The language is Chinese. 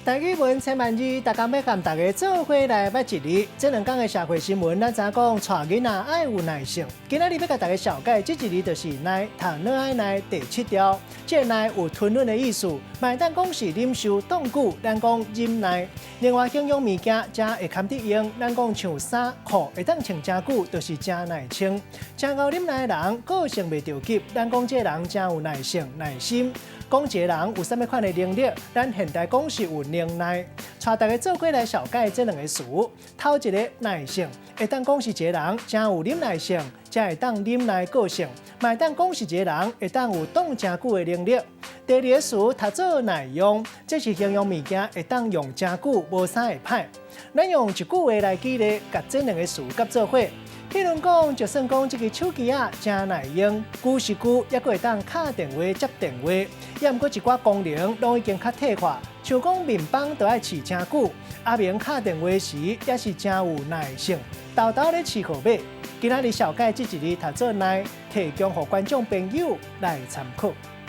大语文千万字，大家要跟大家做伙来捌一日。这两天的社会新闻，咱知影讲，带囡仔爱有耐性。今仔日要甲大家小解，这一日就是耐读脑爱耐第7条。这耐有吞忍的意思，卖当讲是忍受冻久，咱讲忍耐。另外，形容物件才会堪得用，咱讲像衫裤会当穿真久，就是真耐穿。真够忍耐的人，个性袂着急，咱讲这人真有耐性、耐心。讲一个人有啥物款的能力，咱现代讲是有能耐。带大家做过来小解这两个词。头一个耐性，会当讲是一个人真有忍耐性，才会当忍耐个性；嘛会当讲是一个人会当有挡真久的能力。第二个词读做耐用，这是形容物件会当用真久，无啥会歹。咱用一句话来举例，甲这两个词合做伙。譬如讲，就算讲这个手机啊真耐用，久是久，也阁会当敲电话、接电话，也毋过一寡功能拢已经较退化，像讲面板都爱饲真久，阿明敲电话时也是真有耐性，豆豆咧饲号码。今仔日小解这一日读做耐，提供予观众朋友来参考。